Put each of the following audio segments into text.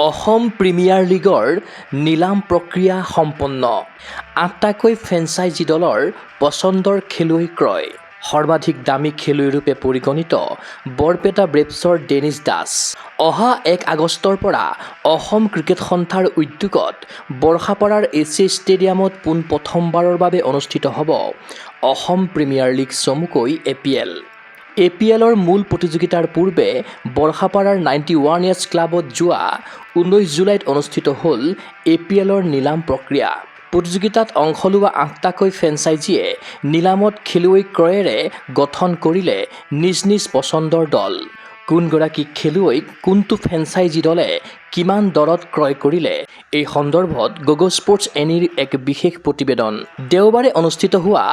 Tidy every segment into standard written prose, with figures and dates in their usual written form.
Assam premier লীগৰ নিলাম প্ৰক্ৰিয়া সম্পন্ন। ৮টাকৈ ফ্ৰেঞ্চাইজি দলৰ পচন্দৰ খেলুৱৈ ক্ৰয়। সৰ্বাধিক দামী খেলুৱৈৰূপে পৰিগণিত বৰপেটা ব্ৰেভছৰ ডেনিছ দাস। অহা ১ আগষ্টৰ পৰা অসম ক্ৰিকেট সন্থাৰ উদ্যোগত বৰ্ষাপাৰাৰ এছিয়া ষ্টেডিয়ামত পোনপ্ৰথমবাৰৰ বাবে অনুষ্ঠিত হ'ব অসম প্ৰিমিয়াৰ লীগ চমুকৈ APL। APLৰ মূল প্ৰতিযোগিতাৰ পূৰ্বে বৰ্ষাপাৰাৰ 91 ইয়াৰ্ছ ক্লাবত যোৱা 19 জুলাইত অনুষ্ঠিত হ'ল APLৰ নিলাম প্ৰক্ৰিয়া। প্ৰতিযোগিতাত অংশ লোৱা ৮টাকৈ ফ্ৰেঞ্চাইজিয়ে নিলামত খেলুৱৈ ক্ৰয়েৰে গঠন কৰিলে নিজ নিজ পচন্দৰ দল। কোনগৰাকী খেলুৱৈক কোনটো ফ্ৰেঞ্চাইজি দলে কিমান দৰত ক্ৰয় কৰিলে, এই সন্দৰ্ভত গগো স্পৰ্টছ এনিৰ এক বিশেষ প্ৰতিবেদন। দেওবাৰে অনুষ্ঠিত হোৱা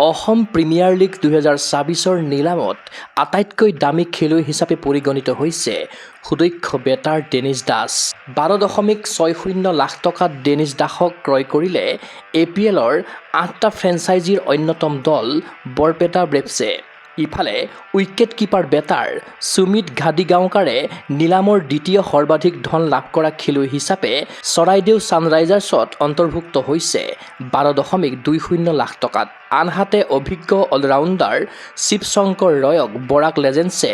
অসম প্ৰিমিয়াৰ লীগ 2024ৰ নিলামত আটাইতকৈ দামী খেলুৱৈ হিচাপে পৰিগণিত হৈছে সুদক্ষ বেটাৰ ডেনিছ দাস। 12.60 লাখ টকাত ডেনিছ দাসক ক্ৰয় কৰিলে APLৰ 8টা ফ্ৰেঞ্চাইজিৰ অন্যতম দল বৰপেটা ব্ৰেভছে। ইফালে উইকেট কিপাৰ বেটাৰ সুমিত ঘাদিগাঁওকাৰে নিলামৰ দ্বিতীয় সৰ্বাধিক ধন লাভ কৰা খেলুৱৈ হিচাপে চৰাইদেউ ছানৰাইজাৰ্ছত অন্তৰ্ভুক্ত হৈছে 12.20 লাখ টকাত। আনহাতে অভিজ্ঞ অলৰাউণ্ডাৰ শিৱশংকৰ ৰয়ক বৰাক লেজেণ্ডছে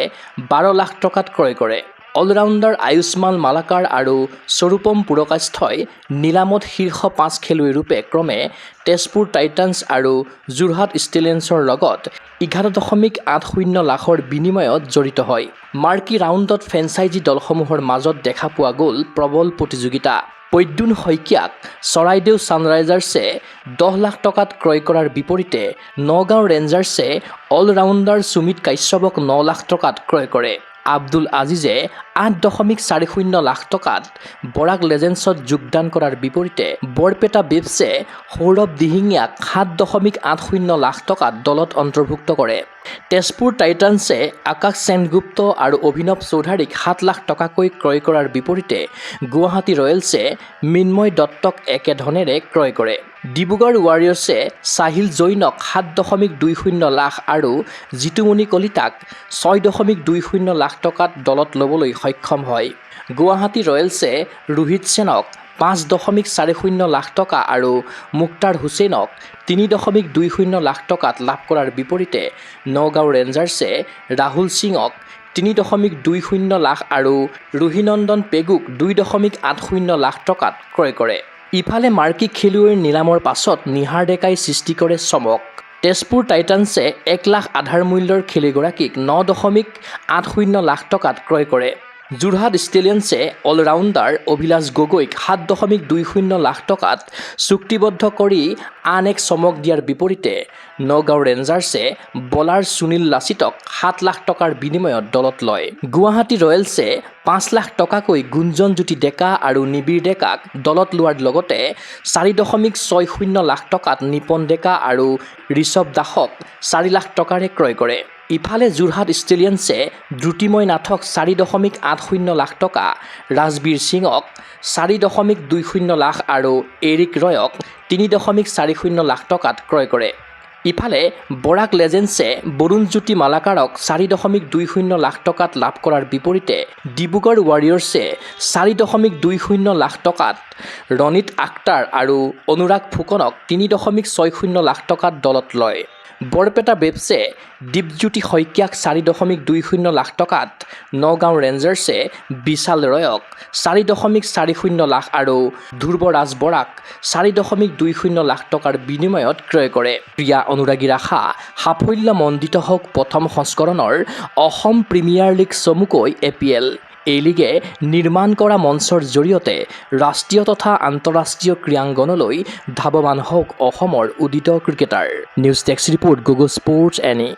12 লাখ টকাত ক্ৰয় কৰে। অলৰাউণ্ডাৰ আয়ুষ্মান মালাকাৰ আৰু স্বৰূপম পুৰকাস্থই নিলামত শীৰ্ষ 5 খেলুৱৈৰূপে ক্ৰমে তেজপুৰ টাইটান্ছ আৰু যোৰহাট ষ্টেলিয়নছৰ লগত 11.80 লাখৰ বিনিময়ত জড়িত হয়। মাৰ্কী ৰাউণ্ডত ফ্ৰেঞ্চাইজি দলসমূহৰ মাজত দেখা পোৱা গ'ল প্ৰবল প্ৰতিযোগিতা। প্ৰদ্যুন শইকীয়াক চৰাইদেউ ছানৰাইজাৰ্ছে 10 লাখ টকাত ক্ৰয় কৰাৰ বিপৰীতে নগাঁও ৰেঞ্জাৰ্ছে অলৰাউণ্ডাৰ সুমিত কাশ্যপক 9 লাখ টকাত ক্ৰয় কৰে। আব্দুল আজিজে 8.40 লাখ টকাত বৰাক লেজেণ্ডছত যোগদান কৰাৰ বিপৰীতে বৰপেটা ব্ৰেভছে সৌৰভ দিহিঙীয়াক 7.80 লাখ টকাত দলত অন্তৰ্ভুক্ত কৰে। তেজপুৰ টাইটান্ছে আকাশ সেনগুপ্ত আৰু অভিনৱ চৌধাৰীক 7 লাখ টকাকৈ ক্ৰয় কৰাৰ বিপৰীতে গুৱাহাটী ৰয়েলছে মৃন্ময় দত্তক একে ধনেৰে ক্ৰয় কৰে। ডিব্ৰুগড় ৱাৰিয়ৰ্ছে সাহিল জৈনক 7.20 লাখ আৰু জিতুমণি কলিতাক 6.20 লাখ টকাত দলত ল'বলৈ সক্ষম হয়। গুৱাহাটী ৰয়েলছে ৰোহিত সেনক 5.40 লাখ টকা আৰু মুক্তাৰ হুছেইনক 3.20 লাখ টকাত লাভ কৰাৰ বিপৰীতে নগাঁও ৰেঞ্জাৰ্ছে ৰাহুল সিঙক 3.20 লাখ আৰু ৰোহিনন্দন পেগুক 2.80 লাখ টকাত ক্ৰয় কৰে। ইফালে মাৰ্কী খেলুৱৈৰ নিলামৰ পাছত নিহাৰ ডেকাই সৃষ্টি কৰে চমক। তেজপুৰ টাইটান্ছে 1 লাখ আধাৰ মূল্যৰ খেলুৱৈগৰাকীক 9.80 লাখ টকাত ক্ৰয় কৰে। যোৰহাট ষ্টেলিয়নছে অলৰাউণ্ডাৰ অভিলাষ গগৈক 7.20 লাখ টকাত চুক্তিবদ্ধ কৰি আন এক চমক দিয়াৰ বিপৰীতে নগাঁও ৰেঞ্জাৰ্ছে বলাৰ সুনীল লাচিতক 7 লাখ টকাৰ বিনিময়ত দলত লয়। গুৱাহাটী ৰয়েলছে 5 লাখ টকাকৈ গুঞ্জনজ্যোতি ডেকা আৰু নিবিৰ ডেকাক দলত লোৱাৰ লগতে 4.60 লাখ টকাত নিপন ডেকা আৰু ঋষভ দাসক 4 লাখ টকাৰে ক্ৰয় কৰে। ইফালে যোৰহাট ষ্টেলিয়নছে দ্ৰুতিময় নাথক 4.80 লাখ টকা, ৰাজবীৰ সিঙক 4.20 লাখ আৰু এৰিক ৰয়ক 3.40 লাখ টকাত ক্ৰয় কৰে। ইফালে বৰাক লেজেণ্ডছে বৰুণজ্যোতি মালাকাৰক 4.20 লাখ টকাত লাভ কৰাৰ বিপৰীতে ডিব্ৰুগড় ৱাৰিয়ৰ্ছে 4.20 লাখ টকাত ৰণিত আখতাৰ আৰু অনুৰাগ ফুকনক 3.60 লাখ টকাত দলত লয়। বৰপেটা ব্ৰেভছে দীপজ্যোতি শইকীয়াক 4.20 লাখ টকাত, নগাঁও ৰেঞ্জাৰ্ছে বিশাল ৰয়ক 4.40 লাখ আৰু ধ্ৰুৱৰাজ বৰাক 4.20 লাখ টকাৰ বিনিময়ত ক্ৰয় কৰে। ক্ৰীড়া অনুৰাগীৰ আশা সাফল্যমণ্ডিত হওক প্ৰথম সংস্কৰণৰ অসম প্ৰিমিয়াৰ লীগ চমুকৈ APL। এই লীগে নিৰ্মাণ কৰা মঞ্চৰ জৰিয়তে ৰাষ্ট্ৰীয় তথা আন্তঃৰাষ্ট্ৰীয় ক্ৰীড়াংগনলৈ ধাৱমান হওক অসমৰ উদিত ক্ৰিকেটাৰ। নিউজ ডেস্ক ৰিপৰ্ট গগো স্পৰ্টছ এনি।